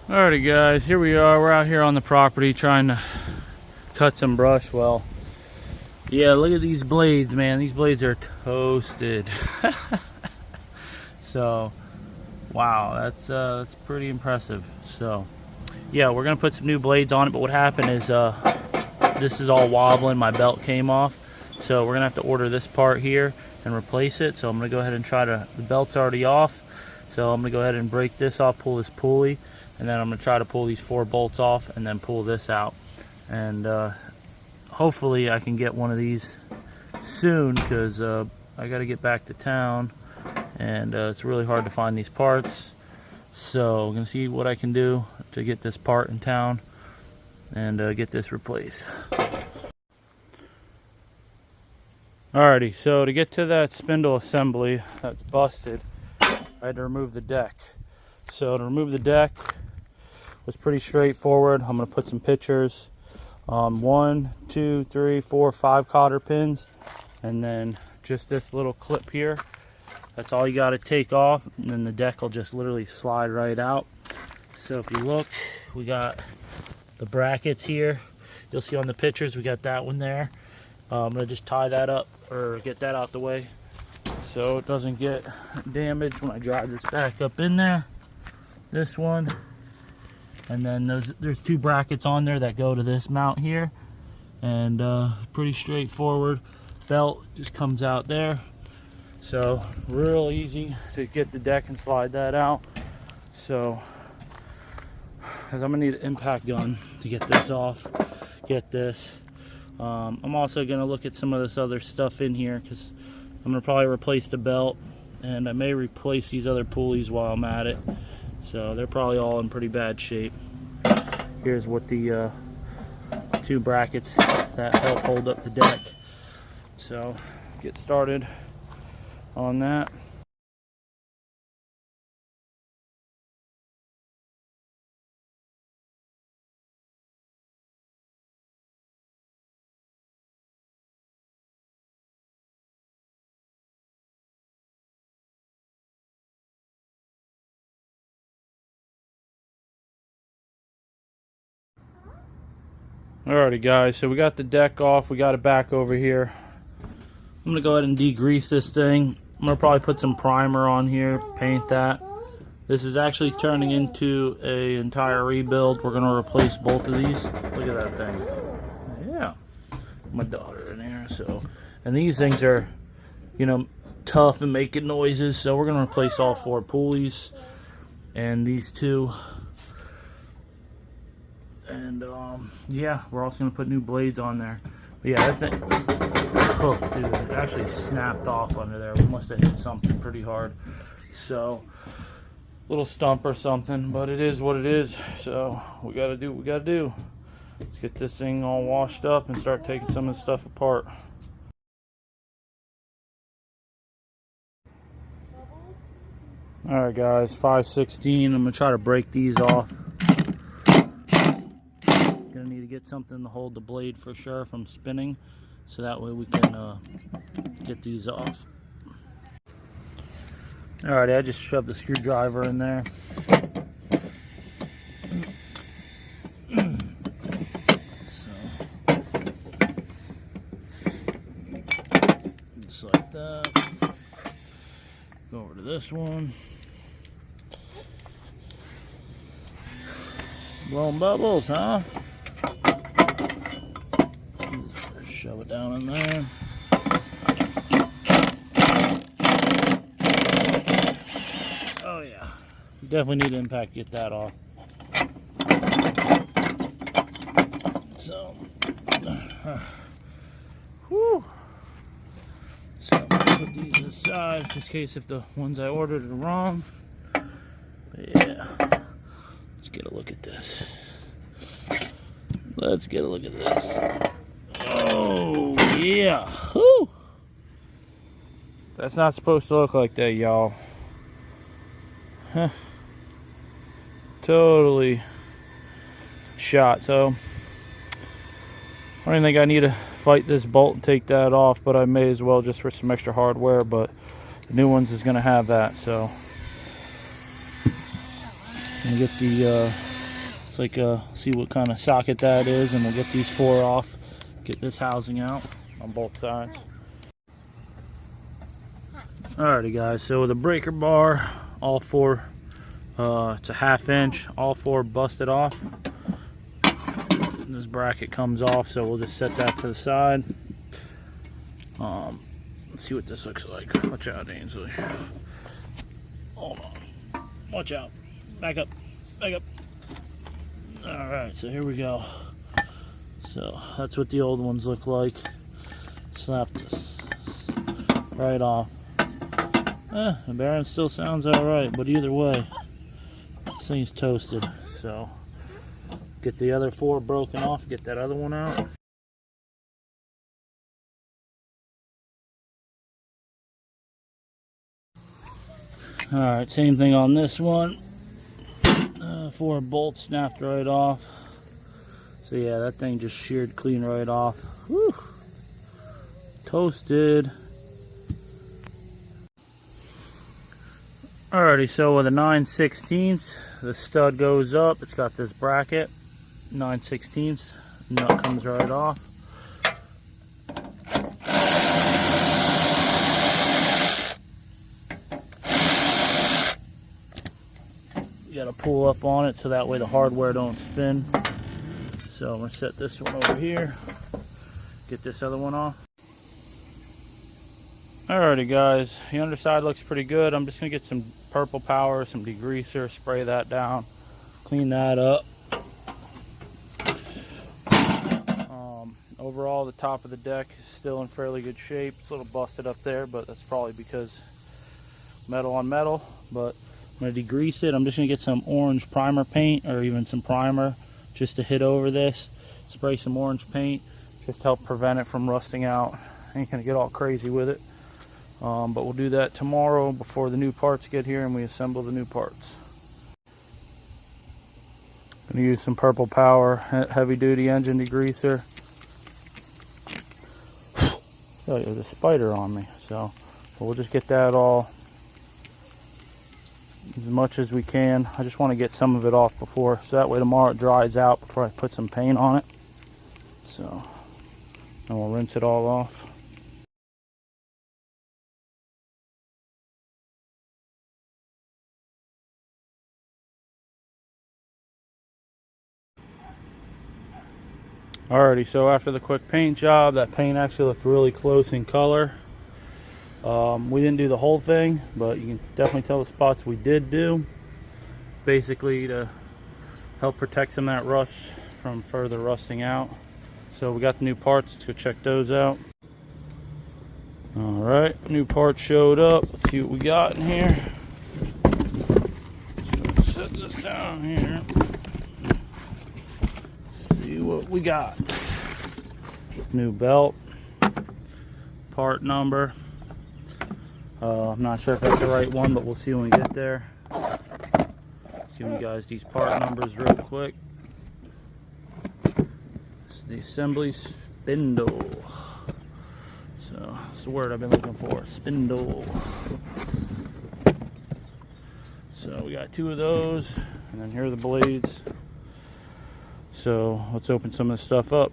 Alrighty guys, here we are. We're out here on the property trying to cut some brush. Well, yeah, look at these blades, man. These blades are toasted. So, wow, that's pretty impressive. So, yeah, we're gonna put some new blades on it. But what happened is, this is all wobbling. My belt came off, so we're gonna have to order this part here and replace it. So I'm gonna go ahead and try to. The belt's already off, so I'm gonna go ahead and break this off, pull this pulley, and then I'm gonna try to pull these 4 bolts off and then pull this out. And hopefully I can get one of these soon, because I got to get back to town, and it's really hard to find these parts. So I'm gonna see what I can do to get this part in town and get this replaced. Alrighty, so to get to that spindle assembly that's busted, I had to remove the deck. So to remove the deck was pretty straightforward. I'm going to put some pictures. 1, 2, 3, 4, 5 cotter pins, and then just this little clip here. That's all you got to take off, and then the deck will just literally slide right out. So if you look, we got the brackets here. You'll see on the pictures we got that one there. I'm going to just tie that up, or get that out the way, so it doesn't get damaged when I drive this back up in there. This one, and then there's 2 brackets on there that go to this mount here, and pretty straightforward. Belt just comes out there, so real easy to get the deck and slide that out. So, because I'm gonna need an impact gun to get this off, get this. I'm also gonna look at some of this other stuff in here, because I'm gonna probably replace the belt, and I may replace these other pulleys while I'm at it. So they're probably all in pretty bad shape. Here's what the 2 brackets that help hold up the deck. So get started on that. Alrighty guys, so we got the deck off, we got it back over here. I'm gonna go ahead and degrease this thing. I'm gonna probably put some primer on here, paint that. This is actually turning into an entire rebuild. We're gonna replace both of these. Look at that thing. Yeah, my daughter in there. So, and these things are, you know, tough and making noises. So we're gonna replace all 4 pulleys and these 2. And yeah, we're also gonna put new blades on there. But yeah, that thing, oh dude, it actually snapped off under there. We must have hit something pretty hard. So, little stump or something, but it is what it is. So we gotta do what we gotta do. Let's get this thing all washed up and start taking some of the stuff apart. Alright guys, 5/16. I'm gonna try to break these off. Gonna need to get something to hold the blade for sure from spinning, so that way we can get these off. Alrighty, I just shoved the screwdriver in there. So, just like that. Go over to this one. Blowing bubbles, huh? Shove it down in there. Oh yeah, you definitely need to impact, get that off. So, whew. So I'm gonna put these aside just in case if the ones I ordered are wrong. But yeah, let's get a look at this. Let's get a look at this. Oh, yeah. Whew. That's not supposed to look like that, y'all. Huh. Totally shot. So, I don't even think I need to fight this bolt and take that off, but I may as well just for some extra hardware. But the new ones is going to have that. So, I'm going to get the It's like see what kind of socket that is, and we'll get these 4 off, get this housing out on both sides. Alrighty guys, so with a breaker bar, all 4, it's a 1/2 inch, all 4 busted off. This bracket comes off, so we'll just set that to the side. Let's see what this looks like. Watch out, Ainsley. Hold on. Watch out. Back up. Back up. Alright, so here we go. So that's what the old ones look like. Slap this right off. The bearing still sounds alright, but either way, this thing's toasted. So get the other 4 broken off, get that other one out. Alright, same thing on this one. 4 bolts snapped right off. So yeah, that thing just sheared clean right off. Whew. Toasted. Alrighty, so with a 9/16, the stud goes up. It's got this bracket, 9/16, nut comes right off. You gotta pull up on it so that way the hardware don't spin. So I'm gonna set this one over here, get this other one off. Alrighty guys, the underside looks pretty good. I'm just gonna get some purple power, some degreaser, spray that down, clean that up. Overall, the top of the deck is still in fairly good shape. It's a little busted up there, but that's probably because metal on metal. But I'm gonna degrease it. I'm just gonna get some orange primer paint, or even some primer, just to hit over this. Spray some orange paint, just to help prevent it from rusting out. I ain't gonna get all crazy with it. But we'll do that tomorrow before the new parts get here and we assemble the new parts. Gonna use some purple power heavy duty engine degreaser. Oh, there's a spider on me, so we'll just get that all as much as we can. I just want to get some of it off before, so that way tomorrow it dries out before I put some paint on it. So, and we'll rinse it all off. Alrighty, so after the quick paint job, that paint actually looked really close in color. We didn't do the whole thing, but you can definitely tell the spots we did do. Basically to help protect some of that rust from further rusting out. So we got the new parts, let's go check those out. Alright, new parts showed up. Let's see what we got in here. Just set this down here. See what we got. New belt, part number. I'm not sure if that's the right one, but we'll see when we get there. Give you guys these part numbers real quick. This is the assembly spindle. So that's the word I've been looking for, spindle. So we got 2 of those, and then here are the blades. So let's open some of this stuff up.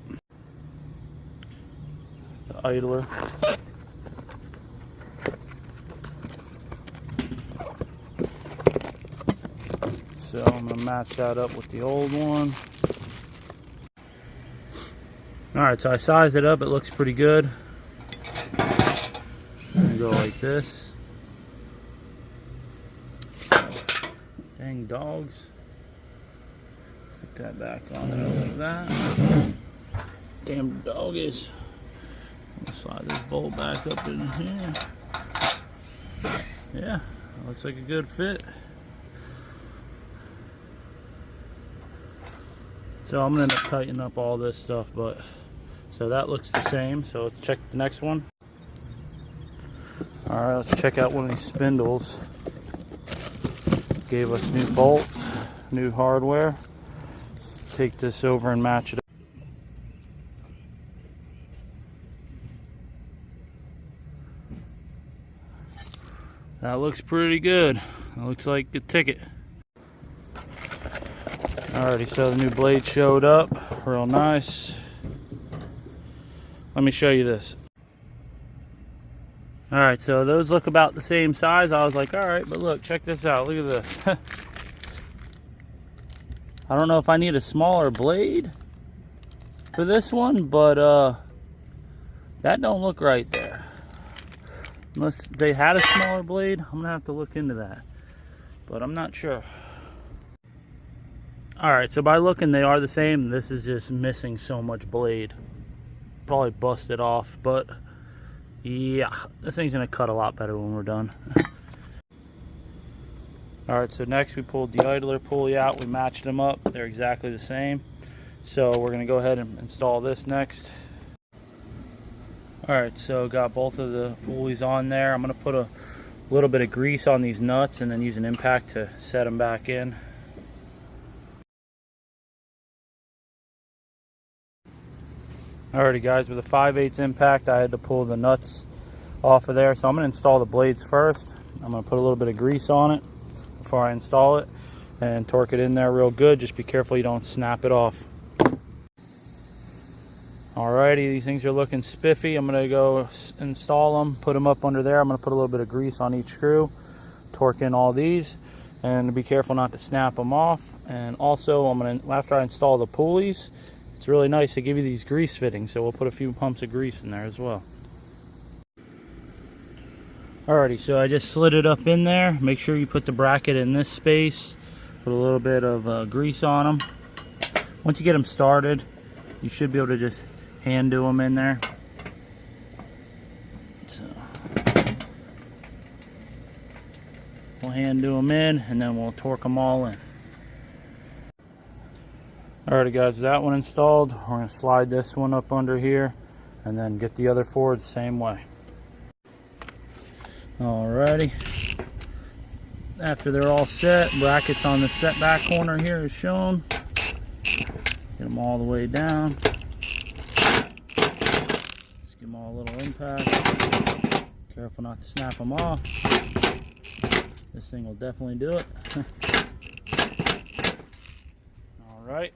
The idler. So I'm going to match that up with the old one. Alright, so I sized it up. It looks pretty good. I'm going to go like this. Dang dogs. Stick that back on there like that. Damn doggies. Slide this bolt back up in here. Yeah, looks like a good fit. So I'm gonna end up tightening up all this stuff, but so that looks the same. So let's check the next one. All right, let's check out one of these spindles. Gave us new bolts, new hardware. Let's take this over and match it up. That looks pretty good. That looks like a ticket. Alrighty, so the new blade showed up, real nice. Let me show you this. Alright, so those look about the same size. I was like, alright, but look, check this out. Look at this. I don't know if I need a smaller blade for this one, but that don't look right there. Unless they had a smaller blade, I'm gonna have to look into that. But I'm not sure. Alright, so by looking, they are the same. This is just missing so much blade. Probably busted off, but yeah, this thing's gonna cut a lot better when we're done. Alright, so next we pulled the idler pulley out. We matched them up. They're exactly the same. So we're gonna go ahead and install this next. Alright, so got both of the pulleys on there. I'm gonna put a little bit of grease on these nuts and then use an impact to set them back in. Alrighty guys, with a 5/8 impact, I had to pull the nuts off of there. So I'm gonna install the blades first. I'm gonna put a little bit of grease on it before I install it and torque it in there real good. Just be careful you don't snap it off. Alrighty, these things are looking spiffy. I'm gonna go install them, put them up under there. I'm gonna put a little bit of grease on each screw, torque in all these, and be careful not to snap them off. And also, after I install the pulleys, it's really nice to give you these grease fittings, so we'll put a few pumps of grease in there as well. Alrighty, so I just slid it up in there. Make sure you put the bracket in this space. Put a little bit of grease on them. Once you get them started, you should be able to just hand do them in there. So we'll hand do them in, and then we'll torque them all in. Alrighty guys, with that one installed, we're going to slide this one up under here and then get the other four the same way. Alrighty, after they're all set, brackets on the setback corner here is shown. Get them all the way down. Just give them all a little impact. Careful not to snap them off. This thing will definitely do it. Alright.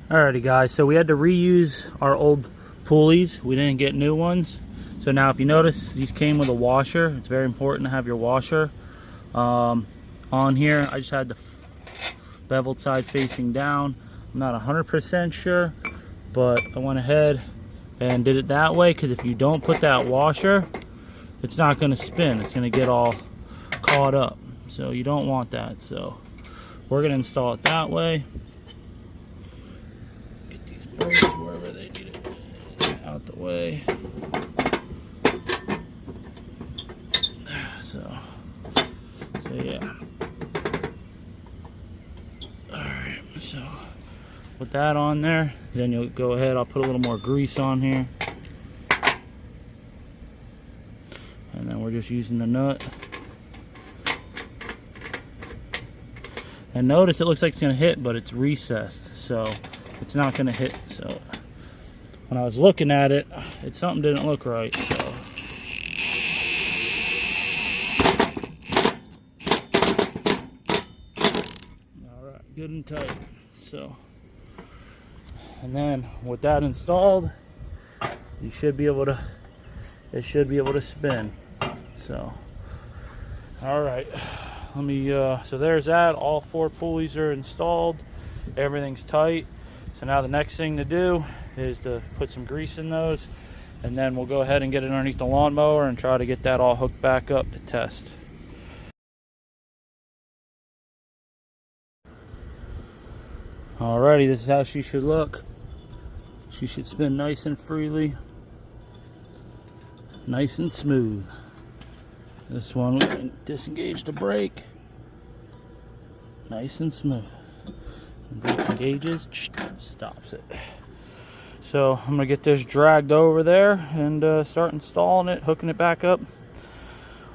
Alrighty guys, so we had to reuse our old pulleys. We didn't get new ones. So now if you notice, these came with a washer. It's very important to have your washer on here. I just had the beveled side facing down. I'm not 100% sure, but I went ahead and did it that way, because if you don't put that washer, it's not going to spin. It's going to get all caught up. So you don't want that. So we're going to install it that way. Get these bolts wherever they need it out the way. So yeah. Alright, so put that on there. Then you'll go ahead, I'll put a little more grease on here. And then we're just using the nut. And notice it looks like it's going to hit, but it's recessed, so it's not going to hit. So when I was looking at it, something didn't look right. So all right, good and tight. So, and then with that installed, you should be able to. It should be able to spin. So, all right. Let me, so there's that. All 4 pulleys are installed. Everything's tight. So now the next thing to do is to put some grease in those, and then we'll go ahead and get it underneath the lawnmower and try to get that all hooked back up to test. Alrighty, this is how she should look. She should spin nice and freely. Nice and smooth. This one, we can disengage the brake. Nice and smooth. And brake engages, stops it. So I'm gonna get this dragged over there and start installing it, hooking it back up.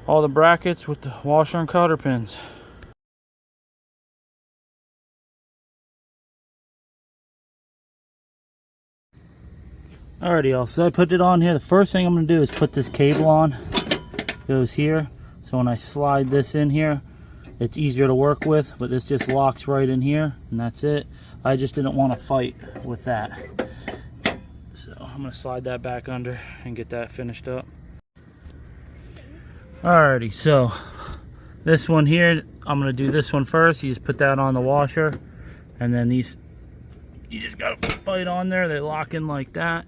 All the brackets with the washer and cotter pins. Alrighty, y'all. So I put it on here. The first thing I'm gonna do is put this cable on. Goes here. So when I slide this in here, it's easier to work with, but this just locks right in here, and that's it. I just didn't want to fight with that. So I'm going to slide that back under and get that finished up. Alrighty, so this one here, I'm going to do this one first. You just put that on the washer, and then these, you just got to fight on there. They lock in like that.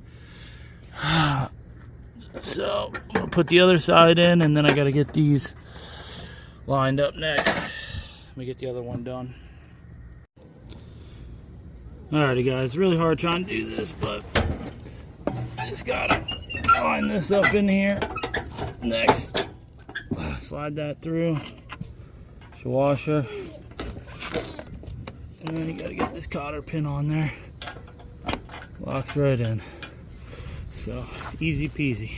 So I'm going to put the other side in, and then I got to get these lined up next. Let me get the other one done. Alrighty guys, really hard trying to do this, but I just gotta line this up in here. Next, slide that through the washer, and then you gotta get this cotter pin on there. Locks right in. So easy peasy.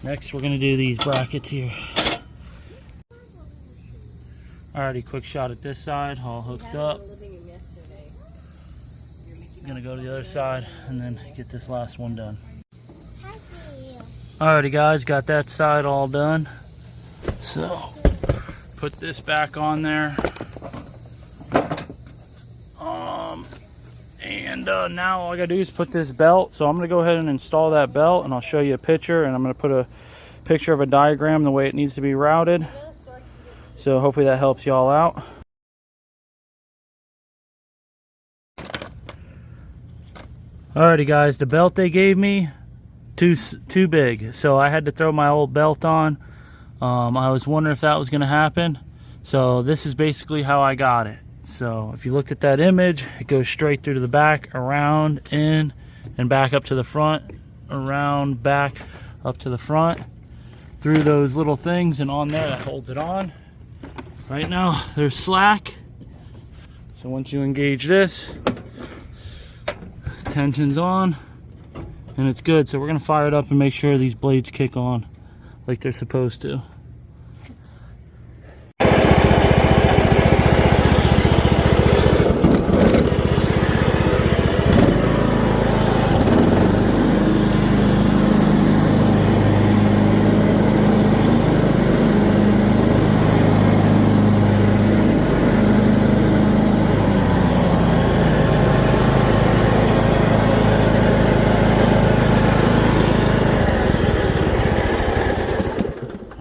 Next, we're gonna do these brackets here. Alrighty, quick shot at this side, all hooked up. Gonna go to the other side and then get this last one done. Alrighty guys, got that side all done. So put this back on there. Now all I gotta do is put this belt. So I'm gonna go ahead and install that belt, and I'll show you a picture, and I'm gonna put a picture of a diagram the way it needs to be routed. So hopefully that helps y'all out. Alrighty guys, the belt they gave me, too big, so I had to throw my old belt on. I was wondering if that was going to happen, so this is basically how I got it. So if you looked at that image, it goes straight through to the back, around, in, and back up to the front, around, back, up to the front, through those little things, and on there that holds it on. Right now there's slack, so once you engage this, tension's on and it's good. So we're gonna fire it up and make sure these blades kick on like they're supposed to.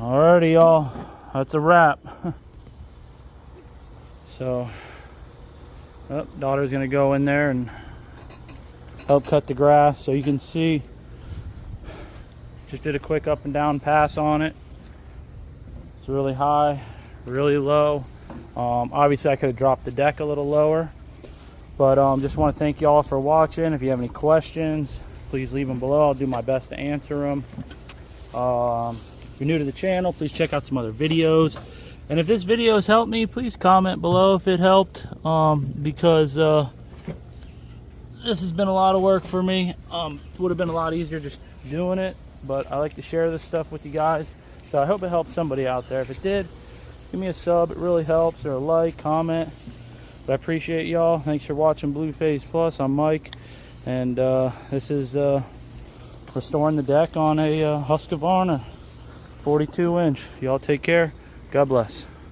Alrighty y'all, that's a wrap. So daughter's gonna go in there and help cut the grass. So you can see, just did a quick up and down pass on it. It's really high, really low. Obviously I could have dropped the deck a little lower, but just want to thank y'all for watching. If you have any questions, please leave them below. I'll do my best to answer them. If you're new to the channel, please check out some other videos. And if this video has helped me, please comment below if it helped, because this has been a lot of work for me. It would have been a lot easier just doing it, but I like to share this stuff with you guys. So I hope it helped somebody out there. If it did, give me a sub. It really helps, or a like, comment. But I appreciate y'all. Thanks for watching Blue Phase Plus. I'm Mike, and this is restoring the deck on a Husqvarna 42 inch. Y'all take care. God bless.